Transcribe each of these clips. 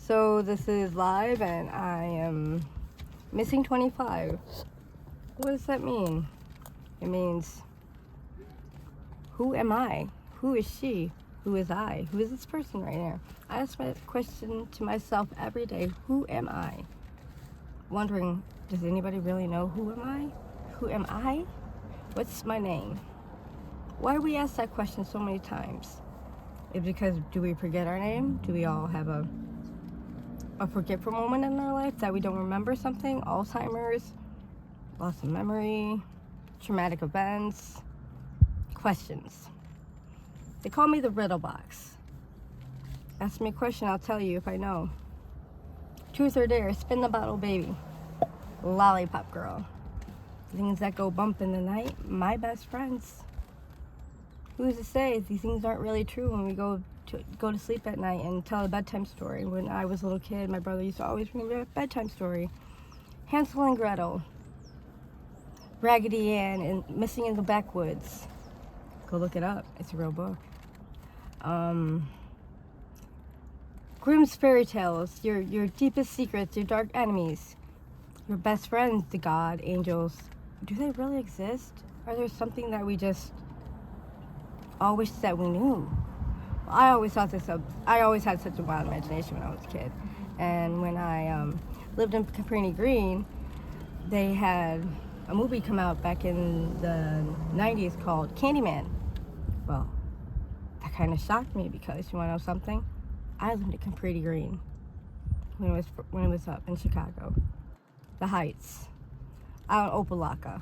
So this is live and I am missing 25. What does that mean? It means, who am I? Who is she? Who is I? Who is this person right here? I ask that question to myself every day. Who am I? Wondering, does anybody really know who am I? Who am I? What's my name? Why do we ask that question so many times? Is it because, do we forget our name? Do we all have a forgetful moment in our life that we don't remember something? Alzheimer's, loss of memory, traumatic events, questions. They call me the riddle box. Ask me a question, I'll tell you if I know. Truth or dare, spin the bottle baby, lollipop girl, things that go bump in the night, my best friends. Who's to say these things aren't really true when we go to sleep at night and tell a bedtime story? When I was a little kid, my brother used to always read a bedtime story. Hansel and Gretel, Raggedy Ann, and Missing in the Backwoods. Go look it up. It's a real book. Grimm's fairy tales, your deepest secrets, your dark enemies, your best friends, the God, angels. Do they really exist? Or is there something that we just all wish that we knew? I always had such a wild imagination when I was a kid. And when I lived in Cabrini Green, they had a movie come out back in the 90s called Candyman. Well, that kind of shocked me because, you want to know something? I lived in Cabrini Green when it was up in Chicago. The Heights, out in Opelika,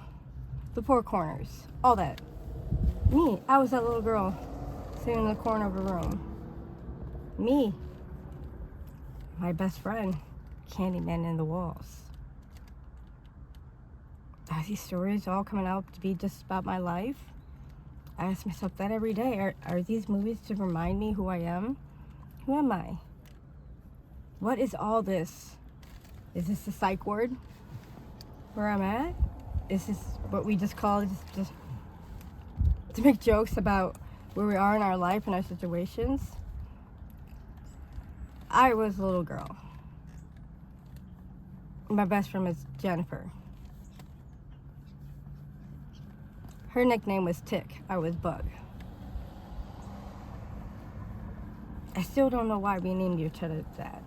the Four Corners, all that. Me, I was that little girl sitting in the corner of a room. Me, my best friend, Candyman in the walls. Are these stories all coming out to be just about my life? I ask myself that every day. Are these movies to remind me who I am? Who am I? What is all this? Is this the psych ward where I'm at? Is this what we just call just to make jokes about where we are in our life and our situations? I was a little girl. My best friend was Jennifer. Her nickname was Tick. I was Bug. I still don't know why we named each other that.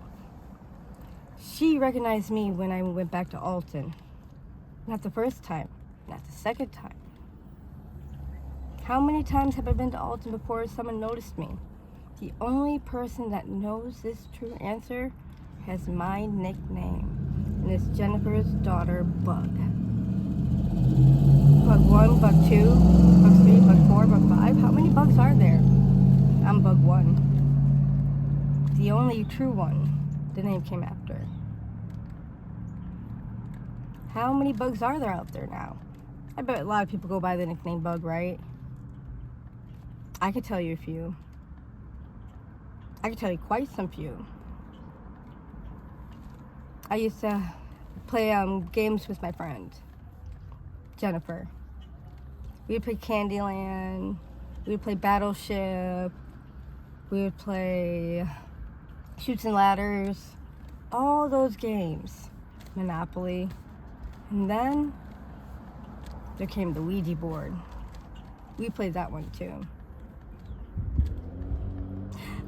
She recognized me when I went back to Alton. Not the first time, not the second time. How many times have I been to Alton before someone noticed me? The only person that knows this true answer has my nickname, and it's Jennifer's daughter, Bug. Bug 1, Bug 2, Bug 3, Bug 4, Bug 5. How many bugs are there? I'm Bug 1. The only true one the name came after. How many bugs are there out there now? I bet a lot of people go by the nickname Bug, right? I could tell you a few. I could tell you quite some few. I used to play games with my friend, Jennifer. We would play Candyland. We would play Battleship. We would play Chutes and Ladders. All those games. Monopoly. And then there came the Ouija Board. We played that one too.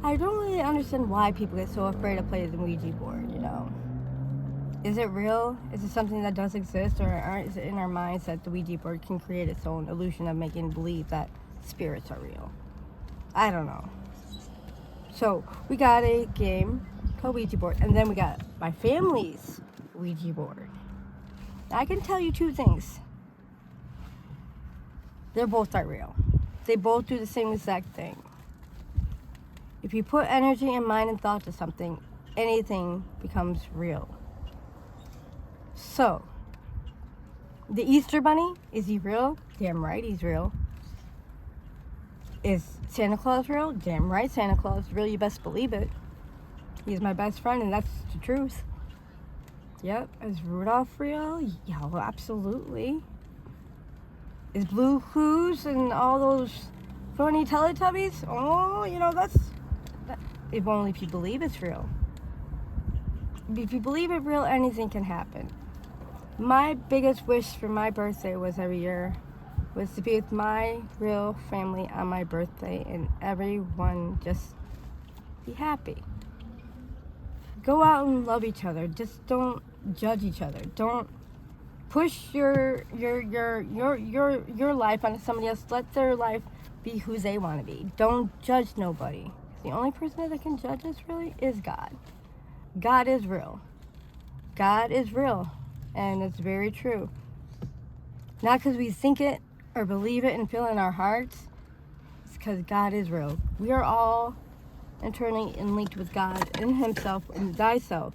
I don't really understand why people get so afraid to play the Ouija Board, you know. Is it real? Is it something that does exist? Or is it in our minds that the Ouija Board can create its own illusion of making believe that spirits are real? I don't know. So, we got a game called Ouija Board. And then we got my family's Ouija Board. Now, I can tell you two things. They're both not real. They both do the same exact thing. If you put energy and mind and thought to something, anything becomes real. So, the Easter Bunny, is he real? Damn right he's real. Is Santa Claus real? Damn right Santa Claus is real, you best believe it. He's my best friend and that's the truth. Yep, is Rudolph real? Yeah, well, absolutely. Is Blue Clues and all those funny Teletubbies? Oh, you know, if only if you believe it's real. if you believe it real, anything can happen. My biggest wish for my birthday was every year was to be with my real family on my birthday and everyone just be happy. Go out and love each other. Just don't judge each other. Don't push your life onto somebody else. Let their life be who they want to be. Don't judge nobody. The only person that can judge us really is God. God is real. God is real. And it's very true. Not because we think it or believe it and feel it in our hearts. It's because God is real. We are all internally and linked with God in Himself and thyself.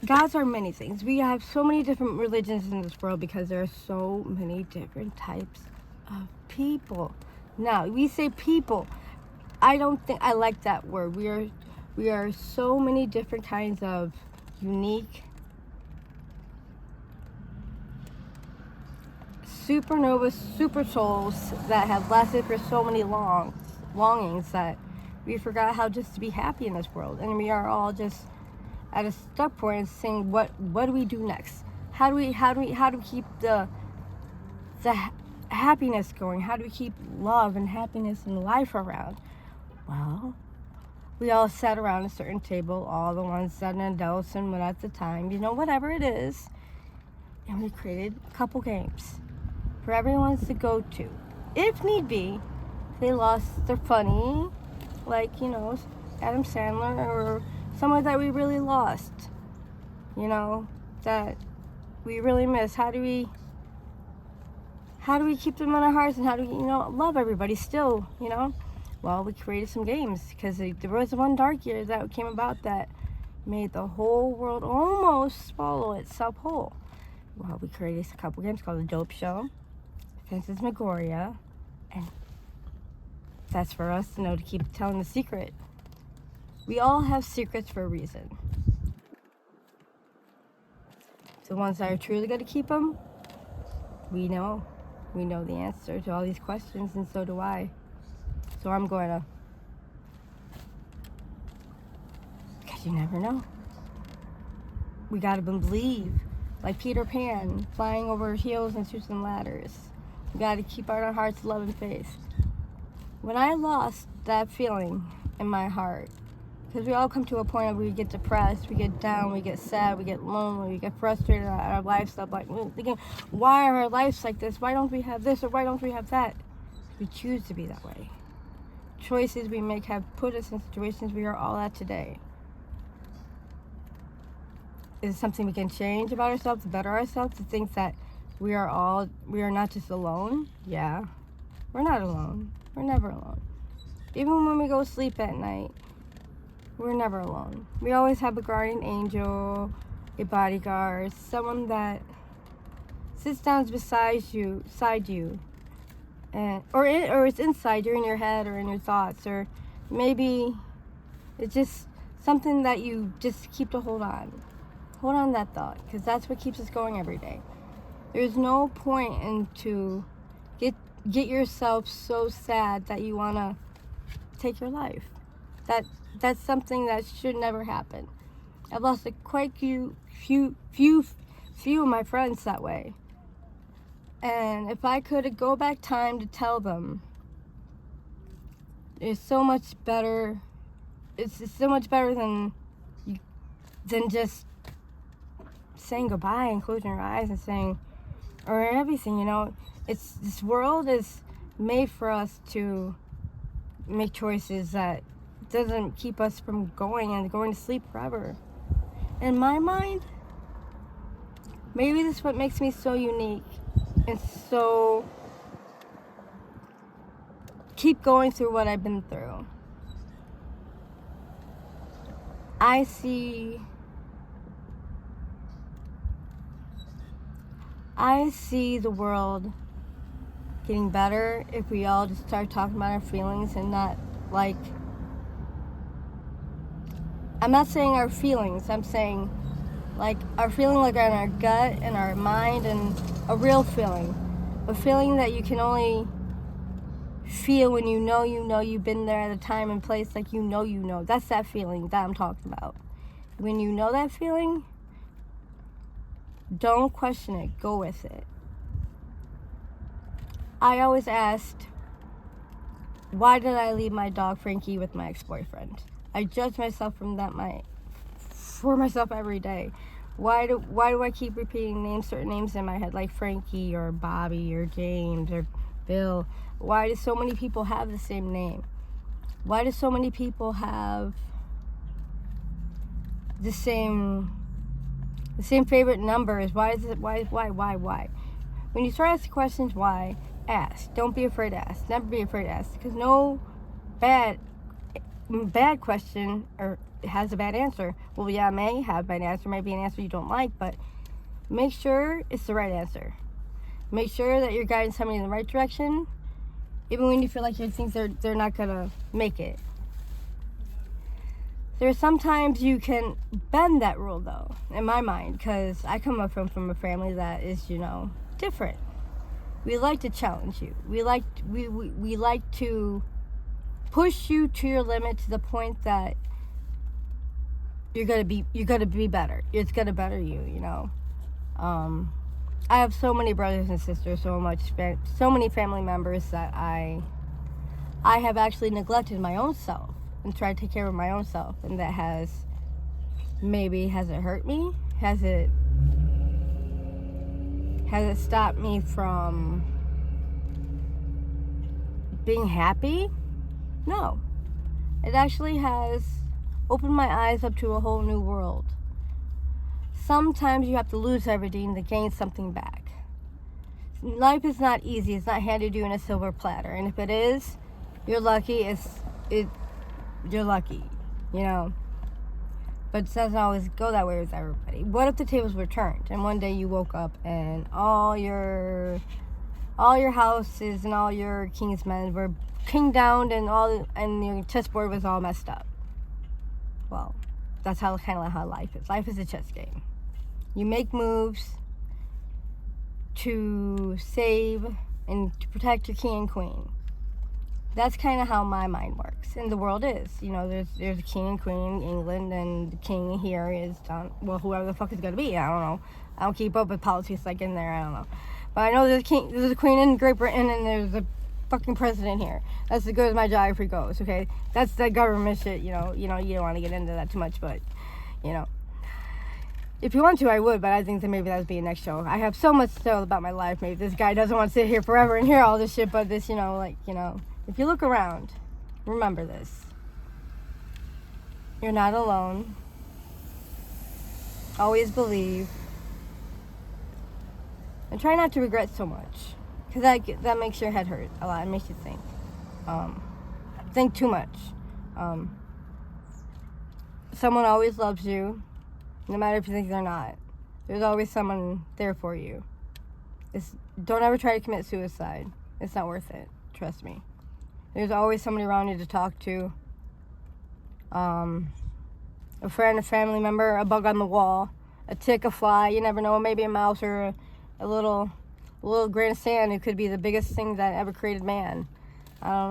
Gods are many things. We have so many different religions in this world because there are so many different types of people. Now, we say people. I don't think I like that word. We are so many different kinds of unique supernova super souls that have lasted for so many longings that we forgot how just to be happy in this world, and we are all just at a stuck point and saying, what do we do next? How do we keep the happiness going? How do we keep love and happiness and life around? Well, we all sat around a certain table, all the ones that are adults and what at the time, whatever it is, and we created a couple games for everyone to go to. If need be, they lost their funny, like, Adam Sandler or someone that we really lost, that we really miss. How do we keep them in our hearts, and how do we, love everybody still, Well, we created some games because there was one dark year that came about that made the whole world almost swallow itself whole. Well, we created a couple games called The Dope Show, Phantasmagoria, and that's for us to keep telling the secret. We all have secrets for a reason. The ones that are truly going to keep them, we know the answer to all these questions, and so do I. So I'm going to, because you never know. We got to believe, like Peter Pan, flying over hills and shoots and ladders. We got to keep our hearts, love, and faith. When I lost that feeling in my heart, because we all come to a point where we get depressed, we get down, we get sad, we get lonely, we get frustrated at our lifestyle, like thinking, why are our lives like this? Why don't we have this, or why don't we have that? We choose to be that way. Choices we make have put us in situations we are all at today. Is it something we can change about ourselves, to better ourselves, to think that we are not just alone? Yeah, we're not alone. We're never alone. Even when we go to sleep at night, we're never alone. We always have a guardian angel, a bodyguard, someone that sits down beside you, and or it's inside you, in your head or in your thoughts, or maybe it's just something that you just keep to hold on to that thought, because that's what keeps us going every day. There's no point in to get yourself so sad that you want to take your life. That's something that should never happen. I've lost quite few of my friends that way. And if I could go back time to tell them, it's so much better. It's so much better than just saying goodbye and closing your eyes and saying, or everything. This world is made for us to make choices that doesn't keep us from going to sleep forever. In my mind, maybe this is what makes me so unique and so keep going through what I've been through. I see the world getting better if we all just start talking about our feelings and not like, I'm not saying our feelings, I'm saying like our feeling, like in our gut and our mind, and a real feeling, a feeling that you can only feel when you know you've been there at a time and place, like you know. That's that feeling that I'm talking about. When you know that feeling, don't question it. Go with it. I always asked, why did I leave my dog Frankie with my ex-boyfriend? I judge myself for myself every day. Why do I keep repeating certain names in my head, like Frankie or Bobby or James or Bill? Why do so many people have the same name? Why do so many people have the same favorite numbers? Why is it? Why? When you start asking questions, why? Ask. Don't be afraid to ask. Never be afraid to ask, because no bad question has a bad answer. Well, yeah, it may have a bad answer, maybe an answer you don't like, but make sure it's the right answer. Make sure that you're guiding somebody in the right direction, even when you feel like you think they're not gonna make it. There's sometimes you can bend that rule, though, in my mind, because I come up from a family that is, different. We like to challenge you. We like to push you to your limit, to the point that you're gonna be better. It's gonna better you. I have so many brothers and sisters, so many family members that I have actually neglected my own self and tried to take care of my own self, and that has it hurt me? Has it stopped me from being happy? No. It actually has opened my eyes up to a whole new world. Sometimes you have to lose everything to gain something back. Life is not easy. It's not handed to you in a silver platter. And if it is, you're lucky. You're lucky, But it doesn't always go that way with everybody. What if the tables were turned and one day you woke up and all your houses and all your kingsmen were king down and your chessboard was all messed up? Well, that's kind of how life is. Life is a chess game. You make moves to save and to protect your king and queen. That's kind of how my mind works, and the world is. There's a king and queen in England, and the king here is whoever the fuck is gonna be. I don't know. I don't keep up with politics like in there. I don't know, but I know there's a queen in Great Britain, and there's a fucking president here. That's as good as my geography goes. Okay, that's the government shit. You don't want to get into that too much, but if you want to, I would, but I think that maybe that would be a next show. I have so much to tell about my life. Maybe this guy doesn't want to sit here forever and hear all this shit, but this, if you look around, remember this. You're not alone. Always believe. And try not to regret so much, because that makes your head hurt a lot. It makes you think. Think too much. Someone always loves you, no matter if you think they're not. There's always someone there for you. Don't ever try to commit suicide. It's not worth it. Trust me. There's always somebody around you to talk to. A friend, a family member, a bug on the wall, a tick, a fly. You never know. Maybe a mouse or a little grain of sand. It could be the biggest thing that ever created man. I don't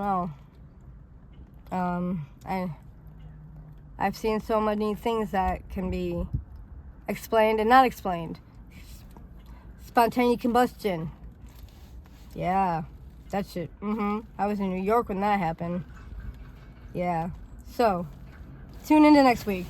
know. I've seen so many things that can be explained and not explained. Spontaneous combustion. Yeah. That shit. I was in New York when that happened. Yeah. So, tune into next week.